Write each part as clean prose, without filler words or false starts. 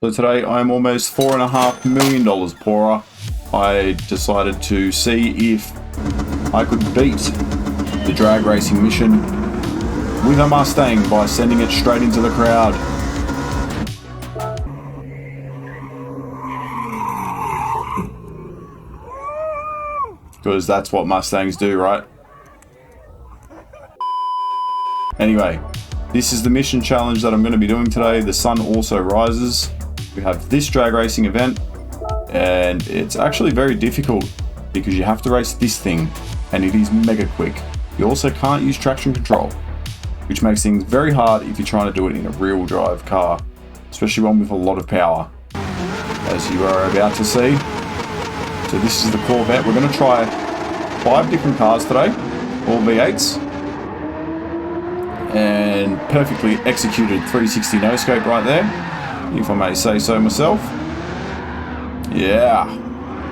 So today I'm almost $4.5 million poorer. I decided to see if I could beat the drag racing mission with a Mustang by sending it straight into the crowd. Because that's what Mustangs do, right? Anyway, this is the mission challenge that I'm going to be doing today. The sun also rises. We have this drag racing event, and it's actually very difficult because you have to race this thing, and it is mega quick. You also can't use traction control, which makes things very hard if you're trying to do it in a real drive car, especially one with a lot of power, as you are about to see. So this is the Corvette. We're going to try 5 different cars today, all V8s, and perfectly executed 360 no-scope right there, if I may say so myself. Yeah,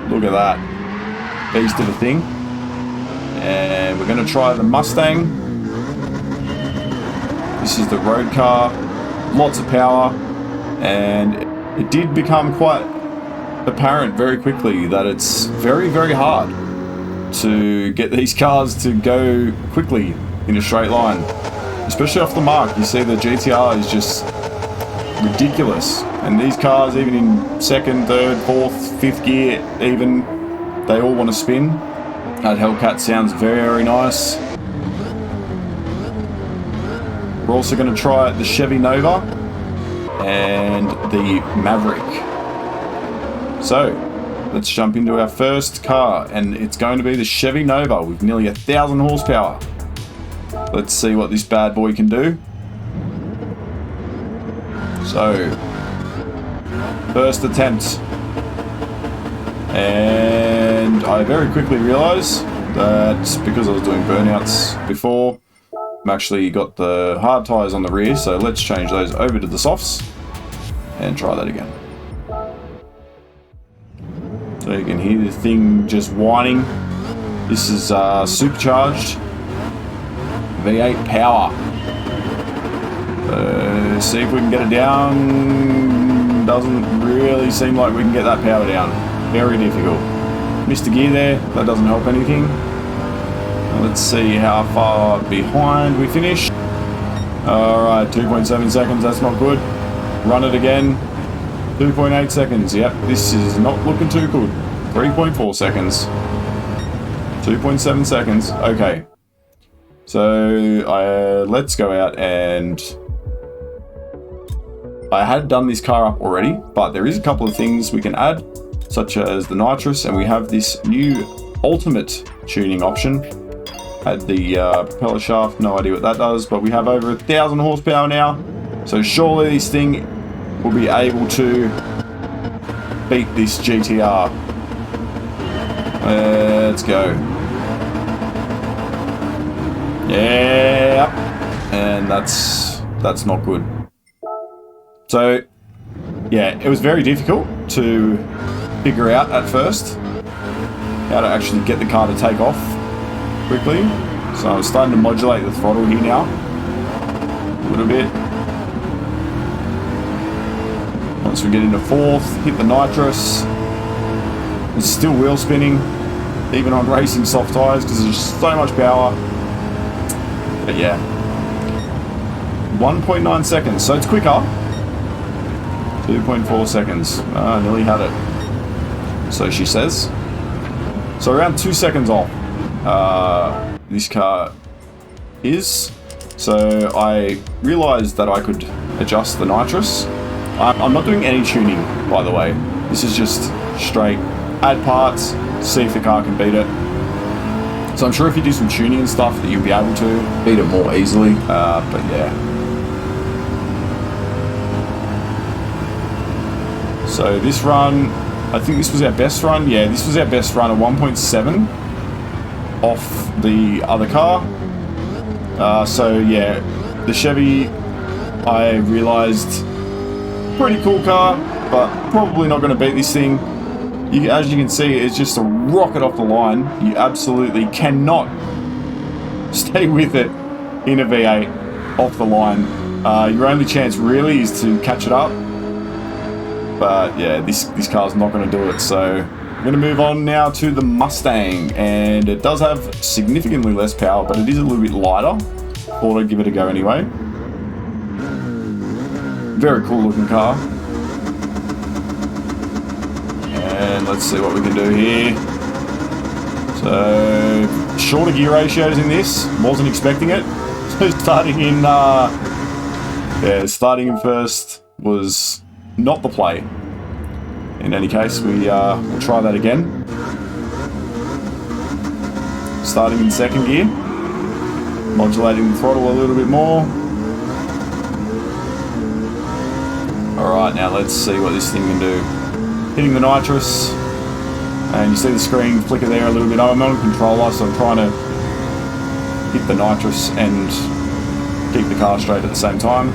look at that beast of a thing. And we're going to try the Mustang. This is the road car, lots of power, and it did become quite apparent very quickly that it's very, very hard to get these cars to go quickly in a straight line, especially off the mark. You see the GTR is just ridiculous, and these cars, even in second, third, fourth, fifth gear even, they all want to spin. That Hellcat sounds very nice. We're also going to try the Chevy Nova and the Maverick. So let's jump into our first car, and it's going to be the Chevy Nova with nearly 1,000 horsepower. Let's see what this bad boy can do. So, first attempt. And I very quickly realised that because I was doing burnouts before, I've actually got the hard tyres on the rear, so let's change those over to the softs and try that again. So you can hear the thing just whining. This is supercharged V8 power. See if we can get it down. Doesn't really seem like we can get that power down. Very difficult. Missed a gear there. That doesn't help anything. Let's see how far behind we finish. Alright, 2.7 seconds. That's not good. Run it again. 2.8 seconds. Yep, this is not looking too good. 3.4 seconds. 2.7 seconds. Okay. So let's go out, and I had done this car up already, but there is a couple of things we can add, such as the nitrous, and we have this new ultimate tuning option. Had the propeller shaft, no idea what that does, but we have over 1,000 horsepower now, so surely this thing will be able to beat this GTR. Let's go. Yeah, and that's not good. So yeah, it was very difficult to figure out at first how to actually get the car to take off quickly. So I'm starting to modulate the throttle here now a little bit. Once we get into fourth, hit the nitrous. It's still wheel spinning, even on racing soft tyres, because there's so much power. But yeah, 1.9 seconds, so it's quicker. 2.4 seconds. Nearly had it, so she says. So around 2 seconds off this car is. So I realized that I could adjust the nitrous. I'm not doing any tuning, by the way. This is just straight add parts, see if the car can beat it. So I'm sure if you do some tuning and stuff that you'll be able to beat it more easily, but yeah. So this run, I think this was our best run. Yeah, this was our best run, a 1.7 off the other car. So yeah, the Chevy, I realized, pretty cool car, but probably not going to beat this thing. As you can see, it's just a rocket off the line. You absolutely cannot stay with it in a V8 off the line. Your only chance really is to catch it up But yeah, this car's not going to do it. So I'm going to move on now to the Mustang, and it does have significantly less power, but it is a little bit lighter. Thought I'd give it a go anyway. Very cool looking car. And let's see what we can do here. So shorter gear ratios in this. Wasn't expecting it. So starting in first was not the play. In any case, we'll try that again. Starting in second gear. Modulating the throttle a little bit more. Alright, now let's see what this thing can do. Hitting the nitrous. And you see the screen flicker there a little bit. I'm on a controller, so I'm trying to hit the nitrous and keep the car straight at the same time.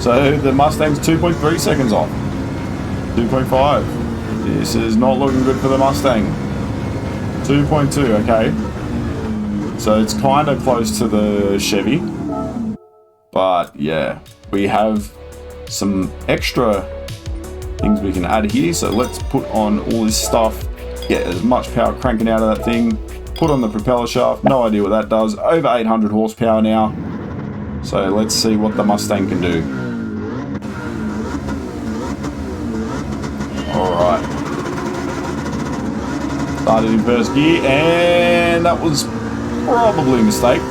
So the Mustang's 2.3 seconds off. 2.5. This is not looking good for the Mustang. 2.2, okay. So it's kind of close to the Chevy. But yeah, we have some extra things we can add here. So let's put on all this stuff. Get as much power cranking out of that thing. Put on the propeller shaft. No idea what that does. Over 800 horsepower now. So let's see what the Mustang can do. Alright. Started in first gear, and that was probably a mistake.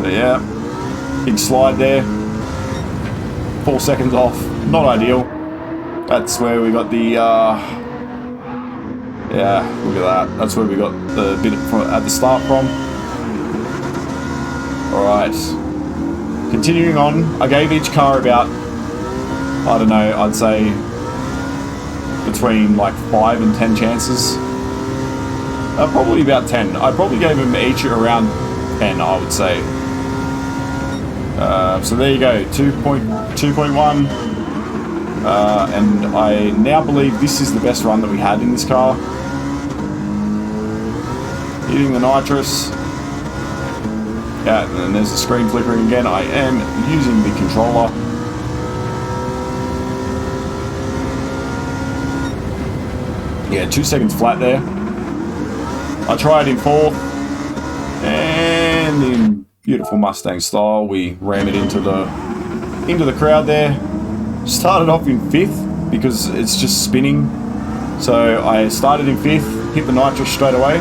But yeah, big slide there. 4 seconds off. Not ideal. That's where we got the yeah, look at that. That's where we got the bit at the start from. Alright. Continuing on, I gave each car about, I don't know, I'd say between like 5 and 10 chances. Probably about 10. I probably gave them each around 10, I would say. So there you go, 2.1. And I now believe this is the best run that we had in this car. Hitting the nitrous. Yeah, and then there's the screen flickering again. I am using the controller. Yeah, 2 seconds flat there. I tried in fourth, and in beautiful Mustang style, we ram it into the crowd there. Started off in fifth because it's just spinning. So I started in fifth, hit the nitrous straight away.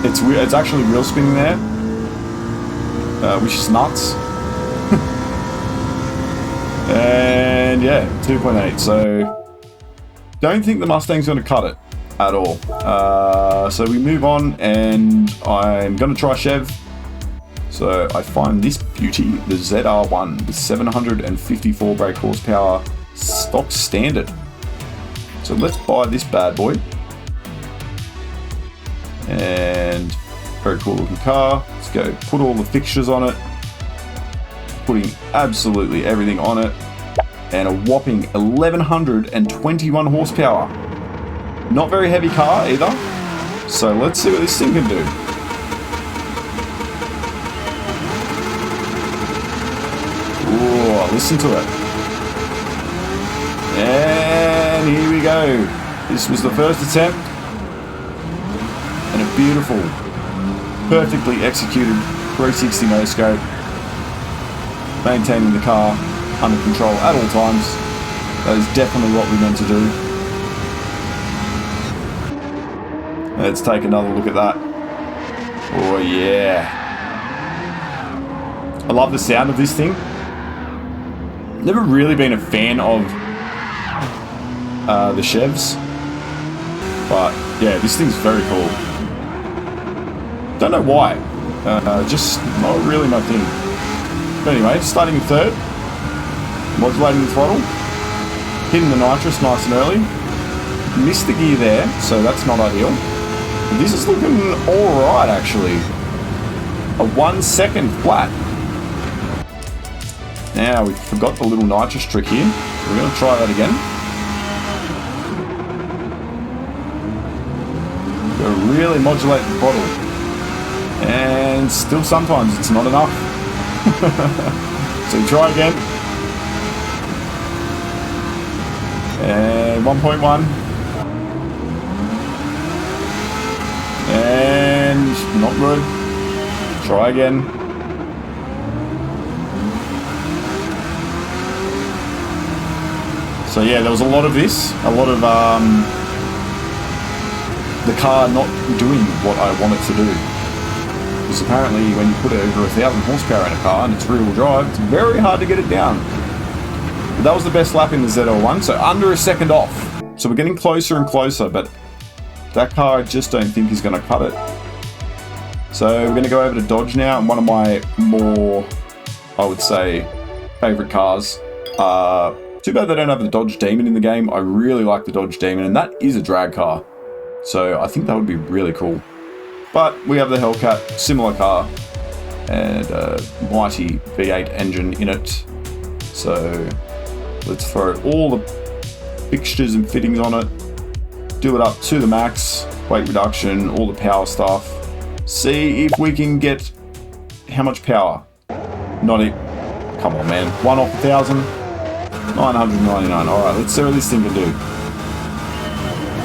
It's actually real spinning there, which is nuts. And yeah, 2.8. So don't think the Mustang's going to cut it at all. So we move on, and I'm going to try Chev. So I find this beauty, the ZR1 with 754 brake horsepower, stock standard. So let's buy this bad boy. And very cool looking car. Let's go put all the fixtures on it. Putting absolutely everything on it. And a whopping 1121 horsepower. Not very heavy car either. So let's see what this thing can do. Ooh, listen to it. And here we go. This was the first attempt. And a beautiful, perfectly executed 360 no-scope. Maintaining the car under control at all times. That is definitely what we meant to do. Let's take another look at that. Oh yeah. I love the sound of this thing. Never really been a fan of the Chevs. But yeah, this thing's very cool. Don't know why. Just not really my thing. But anyway, starting in third. Modulating the throttle. Hitting the nitrous nice and early. Missed the gear there, so that's not ideal. This is looking alright actually. A 1 second flat. Now we forgot the little nitrous trick here. We're going to try that again. Got to really modulate the throttle. And still sometimes it's not enough. So try again. 1.1. And not good. Try again. So yeah, there was a lot of this. A lot of the car not doing what I want it to do. Because apparently when you put over 1,000 horsepower in a car and it's rear-wheel drive, it's very hard to get it down. But that was the best lap in the ZL1, so under a second off. So we're getting closer and closer, but that car I just don't think is going to cut it. So we're going to go over to Dodge now, and one of my more, I would say, favourite cars. Too bad they don't have the Dodge Demon in the game. I really like the Dodge Demon, and that is a drag car. So I think that would be really cool. But we have the Hellcat, similar car, and a mighty V8 engine in it. So let's throw all the fixtures and fittings on it, do it up to the max, weight reduction, all the power stuff. See if we can get how much power. Not it. Come on, man. 1 off 1,000. 999. Alright, let's see what this thing can do.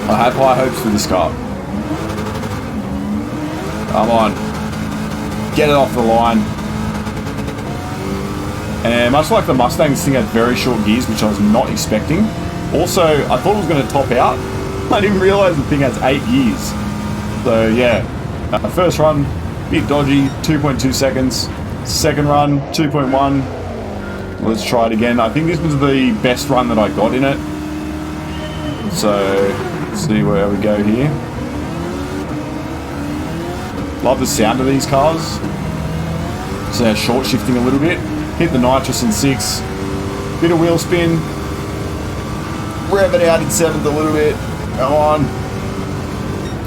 I have high hopes for this car. Come on. Get it off the line. And much like the Mustang, this thing had very short gears, which I was not expecting. Also, I thought it was going to top out. I didn't realise the thing has 8 gears. So yeah, first run, bit dodgy, 2.2 seconds. Second run, 2.1. Let's try it again. I think this was the best run that I got in it. So, let's see where we go here. Love the sound of these cars. So short shifting a little bit. Hit the nitrous in 6. Bit of wheel spin. Rev it out in 7th a little bit. Come on.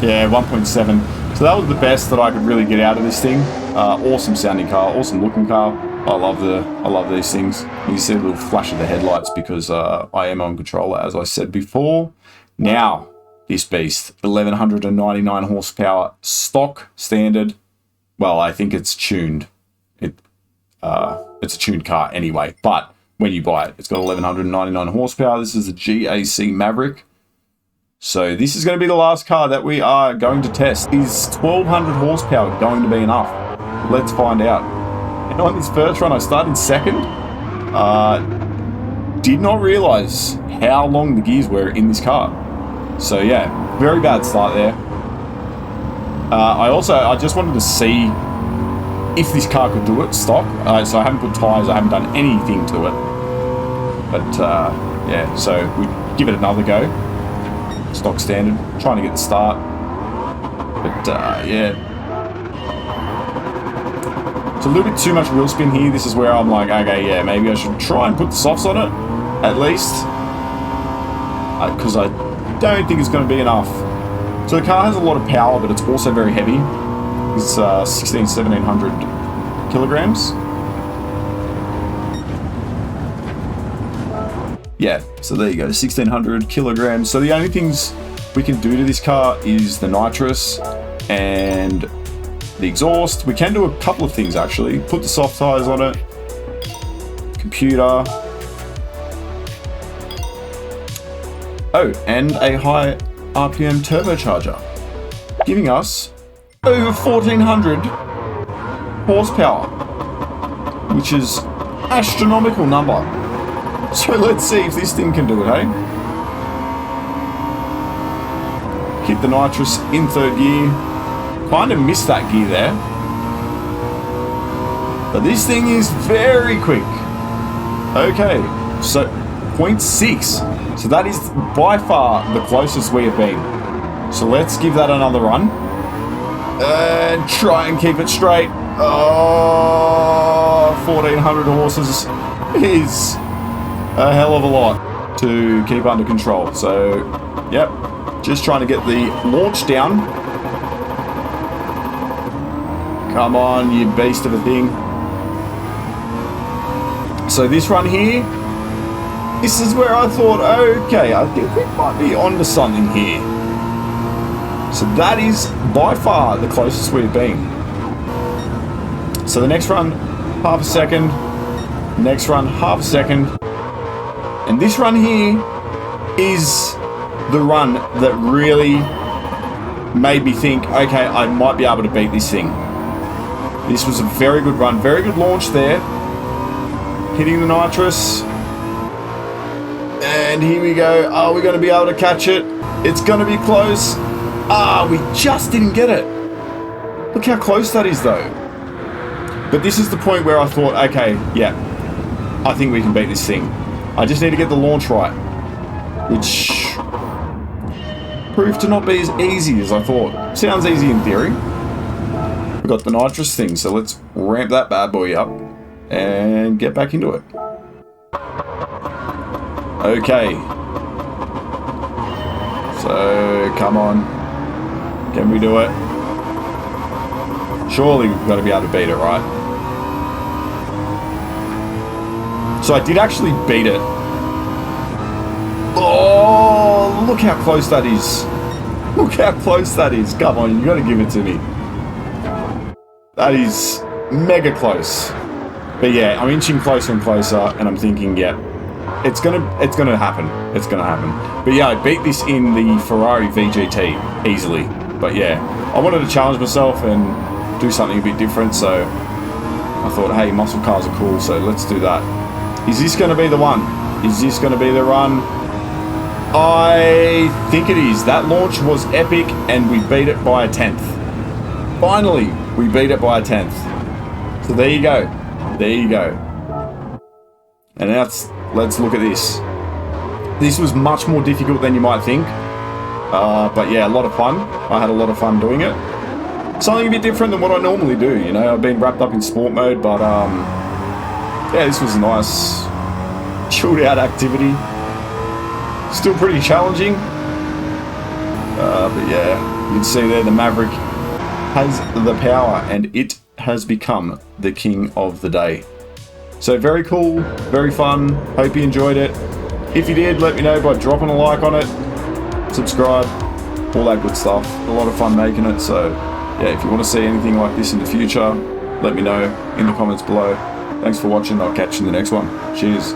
Yeah, 1.7. So that was the best that I could really get out of this thing. Awesome sounding car, awesome looking car. I love these things. You see a little flash of the headlights because I am on controller, as I said before. Now, this beast, 1,199 horsepower, stock standard. Well, I think it's tuned. It's a tuned car anyway, but when you buy it, it's got 1,199 horsepower. This is a GAC Maverick. So this is going to be the last car that we are going to test. Is 1,200 horsepower going to be enough? Let's find out. And on this first run, I started second. Did not realise how long the gears were in this car. So yeah, very bad start there. I just wanted to see if this car could do it stock. So I haven't put tyres, I haven't done anything to it. But yeah, so we give it another go. Stock standard, trying to get the start. But yeah. It's a little bit too much wheel spin here. This is where I'm like, okay, yeah, maybe I should try and put the softs on it, at least. Because I don't think it's going to be enough. So the car has a lot of power, but it's also very heavy. It's 1,700 kilograms. Yeah, so there you go, 1,600 kilograms. So the only things we can do to this car is the nitrous and the exhaust. We can do a couple of things actually. Put the soft tires on it. Computer. Oh, and a high RPM turbocharger, giving us over 1,400 horsepower, which is astronomical number. So let's see if this thing can do it, hey? Hit the nitrous in 3rd gear. Kind of missed that gear there. But this thing is very quick. Okay, so 0.6. So that is by far the closest we have been. So let's give that another run. And try and keep it straight. Oh, 1,400 horses is a hell of a lot to keep under control. So, yep, just trying to get the launch down. Come on, you beast of a thing. So this run here, this is where I thought, okay, I think we might be onto something here. So that is by far the closest we've been. So the next run, half a second. Next run, half a second. And this run here is the run that really made me think, okay, I might be able to beat this thing. This was a very good run, very good launch there. Hitting the nitrous. And here we go. Are we going to be able to catch it? It's going to be close. We just didn't get it. Look how close that is though. But this is the point where I thought, okay, yeah, I think we can beat this thing. I just need to get the launch right, which proved to not be as easy as I thought. Sounds easy in theory. We've got the nitrous thing, so let's ramp that bad boy up and get back into it. Okay. So, come on. Can we do it? Surely we've got to be able to beat it, right? So I did actually beat it. Oh, look how close that is. Look how close that is. Come on, you got to give it to me. That is mega close. But yeah, I'm inching closer and closer, and I'm thinking, yeah, it's gonna happen. It's gonna happen. But yeah, I beat this in the Ferrari VGT easily. But yeah, I wanted to challenge myself and do something a bit different, so I thought, hey, muscle cars are cool, so let's do that. Is this going to be the one? Is this going to be the run? I think it is. That launch was epic, and we beat it by a 10th. Finally, we beat it by a 10th. So there you go. There you go. And now let's look at this. This was much more difficult than you might think. But yeah, a lot of fun. I had a lot of fun doing it. Something a bit different than what I normally do, you know. I've been wrapped up in sport mode, but yeah, this was a nice chilled out activity. Still pretty challenging. But yeah, you can see there the Maverick has the power and it has become the king of the day. So very cool, very fun. Hope you enjoyed it. If you did, let me know by dropping a like on it, subscribe, all that good stuff. A lot of fun making it. So yeah, if you want to see anything like this in the future, let me know in the comments below. Thanks for watching. I'll catch you in the next one. Cheers.